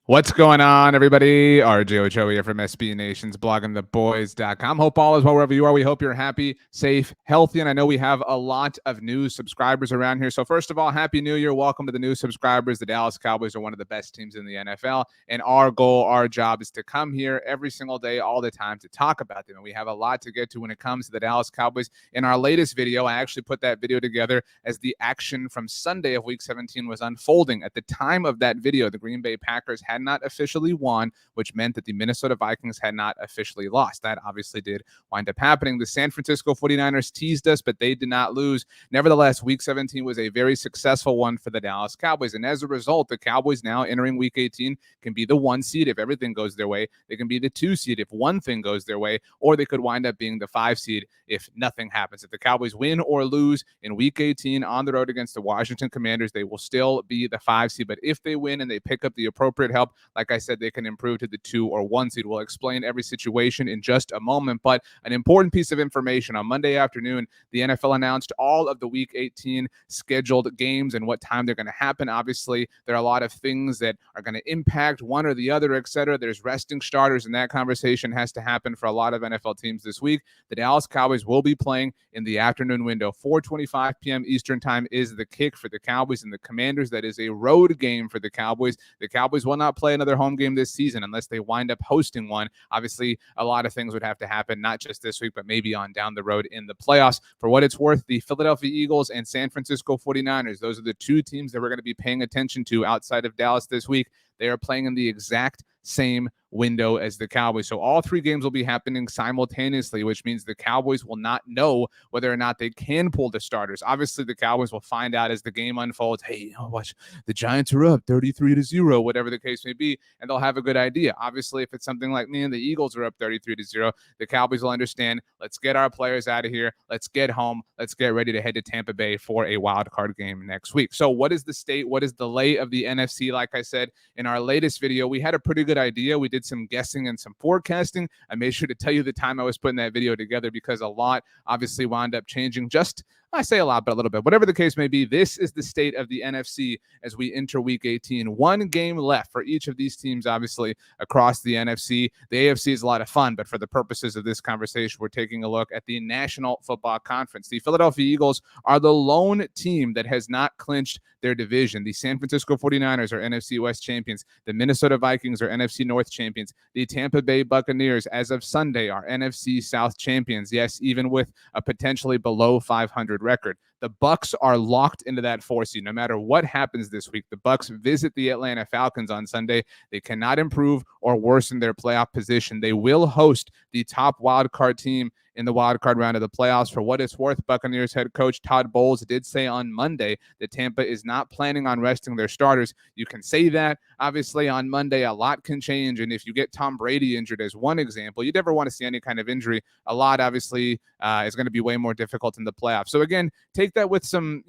What's going on, everybody? RJ Ochoa here from SB Nation's bloggingtheboys.com. Hope all is well wherever you are. We hope you're happy, safe, healthy, and I know we have a lot of new subscribers around here. So first of all, Happy New Year. Welcome to the new subscribers. The Dallas Cowboys are one of the best teams in the NFL, and our goal, our job is to come here every single day, all the time, to talk about them. And we have a lot to get to when it comes to the Dallas Cowboys. In our latest video, I actually put that video together as the action from Sunday of Week 17 was unfolding. At the time of that video, the Green Bay Packers had not officially won, which meant that the Minnesota Vikings had not officially lost. That obviously did wind up happening. The San Francisco 49ers teased us, but they did not lose. Nevertheless, Week 17 was a very successful one for the Dallas Cowboys. And as a result, the Cowboys now entering Week 18 can be the 1 seed if everything goes their way. They can be the 2 seed if one thing goes their way, or they could wind up being the 5 seed if nothing happens. If the Cowboys win or lose in Week 18 on the road against the Washington Commanders, they will still be the 5 seed. But if they win and they pick up the appropriate help, like I said, they can improve to the 2 or 1 seed. We'll explain every situation in just a moment. But an important piece of information: on Monday afternoon, the NFL announced all of the Week 18 scheduled games and what time they're going to happen. Obviously, there are a lot of things that are going to impact one or the other, etc. There's resting starters, and that conversation has to happen for a lot of NFL teams this week. The Dallas Cowboys will be playing in the afternoon window. 4:25 p.m. Eastern time is the kick for the Cowboys and the Commanders. That is a road game for the Cowboys. The Cowboys will not play another home game this season unless they wind up hosting one. Obviously, a lot of things would have to happen, not just this week, but maybe on down the road in the playoffs. For what it's worth, the Philadelphia Eagles and San Francisco 49ers, those are the two teams that we're going to be paying attention to outside of Dallas this week. They are playing in the exact same window as the Cowboys. So all 3 games will be happening simultaneously, which means the Cowboys will not know whether or not they can pull the starters. Obviously, the Cowboys will find out as the game unfolds. Hey, watch, the Giants are up 33-0, whatever the case may be, and they'll have a good idea. Obviously, if it's something like, man, the Eagles are up 33-0, the Cowboys will understand, let's get our players out of here. Let's get home. Let's get ready to head to Tampa Bay for a wild card game next week. So what is the state? What is the lay of the NFC? Like I said, in our latest video, we had a pretty good idea. We did some guessing and some forecasting. I made sure to tell you the time I was putting that video together because a lot obviously wound up changing. I say a lot, but a little bit. Whatever the case may be, this is the state of the NFC as we enter Week 18. 1 game left for each of these teams, obviously, across the NFC. The AFC is a lot of fun, but for the purposes of this conversation, we're taking a look at the National Football Conference. The Philadelphia Eagles are the lone team that has not clinched their division. The San Francisco 49ers are NFC West champions. The Minnesota Vikings are NFC North champions. The Tampa Bay Buccaneers, as of Sunday, are NFC South champions. Yes, even with a potentially below 500 record. The Bucs are locked into that 4 seed. No matter what happens this week, the Bucs visit the Atlanta Falcons on Sunday. They cannot improve or worsen their playoff position. They will host the top wild card team in the wild card round of the playoffs. For what it's worth, Buccaneers head coach Todd Bowles did say on Monday that Tampa is not planning on resting their starters. You can say that. Obviously, on Monday, a lot can change. And if you get Tom Brady injured as one example, you never want to see any kind of injury. A lot, obviously, is going to be way more difficult in the playoffs. So again, take that with some,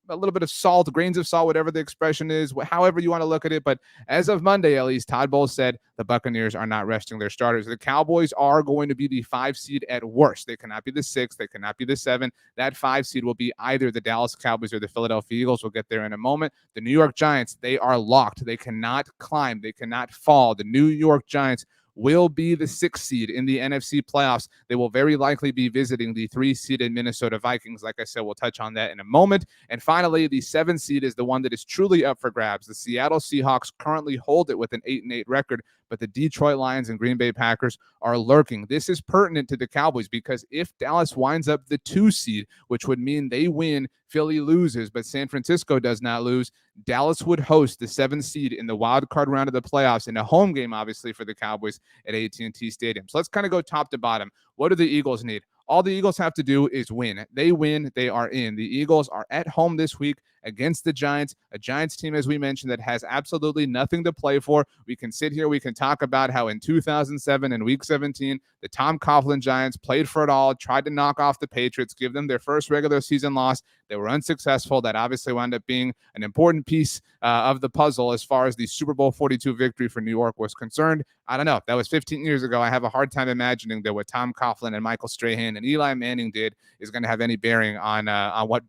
a little bit of salt, grains of salt, whatever the expression is, however you want to look at it. But as of Monday, at least, Todd Bowles said the Buccaneers are not resting their starters. The Cowboys are going to be the 5 seed at worst. They cannot be the 6. They cannot be the 7. That 5 seed will be either the Dallas Cowboys or the Philadelphia Eagles. We'll get there in a moment. The New York Giants, they are locked. They cannot climb. They cannot fall. The New York Giants will be the 6th seed in the NFC playoffs. They will very likely be visiting the 3-seeded Minnesota Vikings. Like I said, we'll touch on that in a moment. And finally, the 7th seed is the one that is truly up for grabs. The Seattle Seahawks currently hold it with an 8-8 record, but the Detroit Lions and Green Bay Packers are lurking. This is pertinent to the Cowboys because if Dallas winds up the 2 seed, which would mean they win, Philly loses, but San Francisco does not lose, Dallas would host the 7th seed in the wild card round of the playoffs in a home game, obviously, for the Cowboys at AT&T Stadium. So let's kind of go top to bottom. What do the Eagles need? All the Eagles have to do is win. They win, they are in. The Eagles are at home this week against the Giants, a Giants team, as we mentioned, that has absolutely nothing to play for. We can sit here, we can talk about how in 2007 in Week 17, the Tom Coughlin Giants played for it all, tried to knock off the Patriots, give them their first regular season loss. They were unsuccessful. That obviously wound up being an important piece of the puzzle as far as the Super Bowl 42 victory for New York was concerned. I don't know. That was 15 years ago. I have a hard time imagining that what Tom Coughlin and Michael Strahan and Eli Manning did is going to have any bearing on what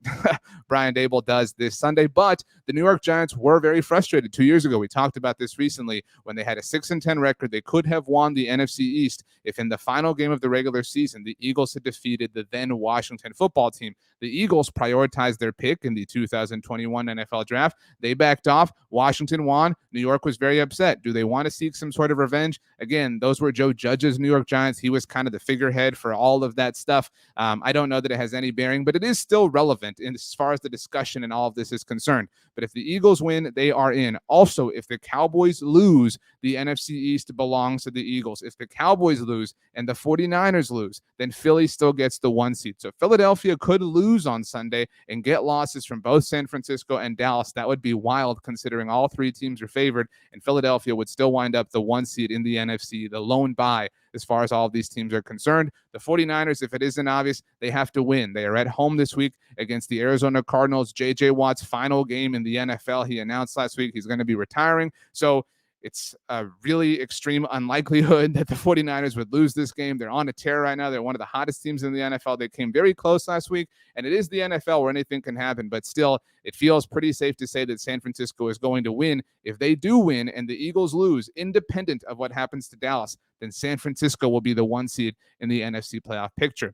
Brian Dable does this Sunday. But the New York Giants were very frustrated 2 years ago. We talked about this recently when they had a 6-10 record. They could have won the NFC East if in the final game of the regular season, the Eagles had defeated the then Washington football team. The Eagles prioritized their pick in the 2021 NFL draft. They backed off. Washington won. New York was very upset. Do they want to seek some sort of revenge? Again, those were Joe Judge's New York Giants. He was kind of the figurehead for all of that stuff. I don't know that it has any bearing, but it is still relevant as far as the discussion and all of this is concerned. But if the Eagles win, they are in. Also, if the Cowboys lose, the NFC East belongs to the Eagles. If the Cowboys lose and the 49ers lose, then Philly still gets the 1 seed. So Philadelphia could lose on Sunday and get losses from both San Francisco and Dallas. That would be wild considering all three teams are favored, and Philadelphia would still wind up the 1 seed in the NFC, the lone bye as far as all of these teams are concerned. The 49ers, if it isn't obvious, they have to win. They are at home this week against the Arizona Cardinals. J.J. Watt's final game in the NFL. He announced last week he's going to be retiring. So it's a really extreme unlikelihood that the 49ers would lose this game. They're on a tear right now. They're one of the hottest teams in the NFL. They came very close last week, and it is the NFL where anything can happen. But still, it feels pretty safe to say that San Francisco is going to win. If they do win and the Eagles lose, independent of what happens to Dallas, then San Francisco will be the 1 seed in the NFC playoff picture.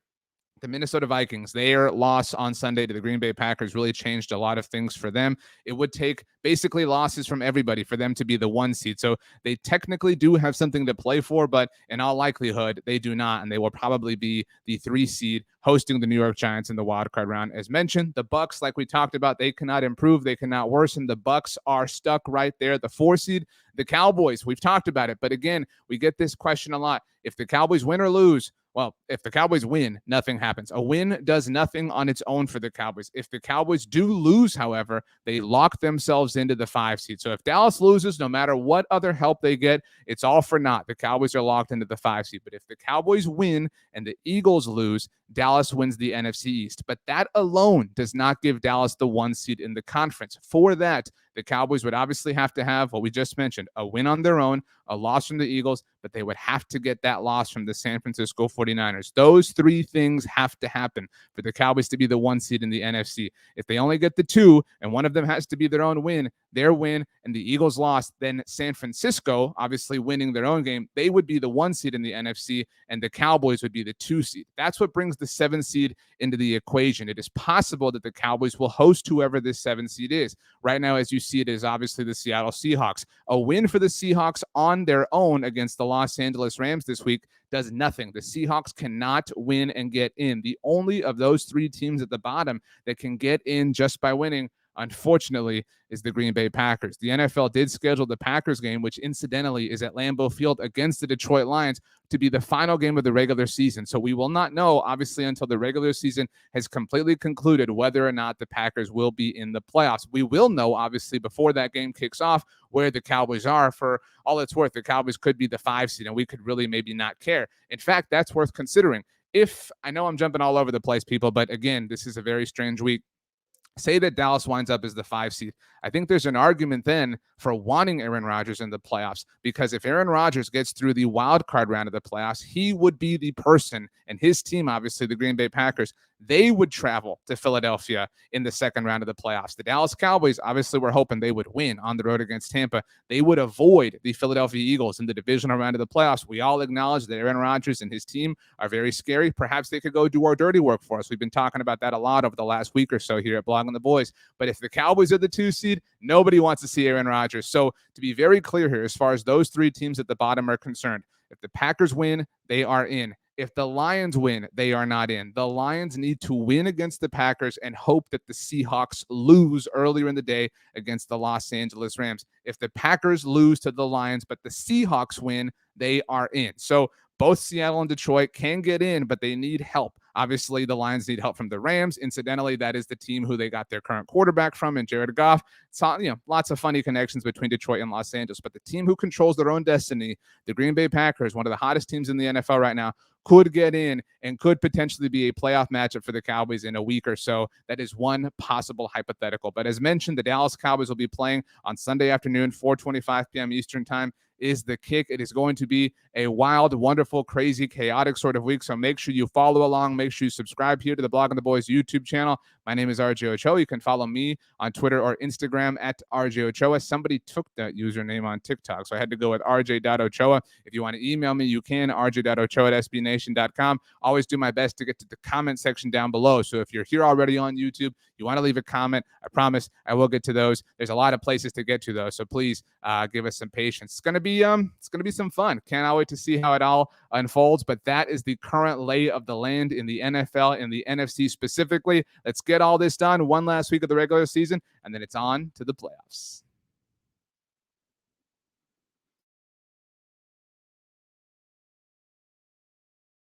The Minnesota Vikings, their loss on Sunday to the Green Bay Packers really changed a lot of things for them. It would take basically losses from everybody for them to be the 1 seed. So they technically do have something to play for, but in all likelihood, they do not, and they will probably be the 3 seed hosting the New York Giants in the wild card round. As mentioned, the Bucs, like we talked about, they cannot improve, they cannot worsen. The Bucs are stuck right there, the 4 seed. The Cowboys, we've talked about it, but again, we get this question a lot. If the Cowboys win or lose, well, if the Cowboys win, nothing happens. A win does nothing on its own for the Cowboys. If the Cowboys do lose, however, they lock themselves into the 5 seed. So if Dallas loses, no matter what other help they get, it's all for naught. The Cowboys are locked into the 5 seed. But if the Cowboys win and the Eagles lose, Dallas wins the NFC East. But that alone does not give Dallas the 1 seed in the conference. For that, the Cowboys would obviously have to have what we just mentioned, a win on their own, a loss from the Eagles, but they would have to get that loss from the San Francisco 49ers. Those 3 things have to happen for the Cowboys to be the 1 seed in the NFC. If they only get the 2 and one of them has to be their own win, their win, and the Eagles lost, then San Francisco, obviously winning their own game, they would be the 1 seed in the NFC, and the Cowboys would be the 2 seed. That's what brings the 7 seed into the equation. It is possible that the Cowboys will host whoever this 7 seed is. Right now, as you see, it is obviously the Seattle Seahawks. A win for the Seahawks on their own against the Los Angeles Rams this week does nothing. The Seahawks cannot win and get in. The only of those 3 teams at the bottom that can get in just by winning, unfortunately, is the Green Bay Packers. The NFL did schedule the Packers game, which incidentally is at Lambeau Field against the Detroit Lions, to be the final game of the regular season. So we will not know, obviously, until the regular season has completely concluded whether or not the Packers will be in the playoffs. We will know, obviously, before that game kicks off, where the Cowboys are. For all it's worth, the Cowboys could be the 5 seed, and we could really maybe not care. In fact, that's worth considering. If, I know I'm jumping all over the place, people, but again, this is a very strange week. Say that Dallas winds up as the 5 seed. I think there's an argument then for wanting Aaron Rodgers in the playoffs, because if Aaron Rodgers gets through the wild card round of the playoffs, he would be the person, and his team, obviously the Green Bay Packers, they would travel to Philadelphia in the second round of the playoffs. The Dallas Cowboys, obviously we're hoping they would win on the road against Tampa. They would avoid the Philadelphia Eagles in the divisional round of the playoffs. We all acknowledge that Aaron Rodgers and his team are very scary. Perhaps they could go do our dirty work for us. We've been talking about that a lot over the last week or so here at Blogging the Boys. But if the Cowboys are the 2 seed, nobody wants to see Aaron Rodgers. So to be very clear here, as far as those 3 teams at the bottom are concerned, if the Packers win, they are in. If the Lions win, they are not in. The Lions need to win against the Packers and hope that the Seahawks lose earlier in the day against the Los Angeles Rams. If the Packers lose to the Lions, but the Seahawks win, they are in. So both Seattle and Detroit can get in, but they need help. Obviously, the Lions need help from the Rams. Incidentally, that is the team who they got their current quarterback from, and Jared Goff. lots of funny connections between Detroit and Los Angeles. But the team who controls their own destiny, the Green Bay Packers, one of the hottest teams in the NFL right now, could get in and could potentially be a playoff matchup for the Cowboys in a week or so. That is one possible hypothetical. But as mentioned, the Dallas Cowboys will be playing on Sunday afternoon, 4:25 p.m. Eastern time is the kick. It is going to be a wild, wonderful, crazy, chaotic sort of week. So make sure you follow along. Make sure you subscribe here to the Blogging the Boys YouTube channel. My name is RJ Ochoa. You can follow me on Twitter or Instagram at RJ Ochoa. Somebody took that username on TikTok, so I had to go with RJ.Ochoa. If you want to email me, you can, rj.ochoa@sbnation.com. Always do my best to get to the comment section down below. So if you're here already on YouTube, you want to leave a comment, I promise I will get to those. There's a lot of places to get to those, so please give us some patience. It's gonna be some fun. Cannot wait to see how it all unfolds. But that is the current lay of the land in the NFL, in the NFC specifically. Let's get all this done one last week of the regular season, and then it's on to the playoffs.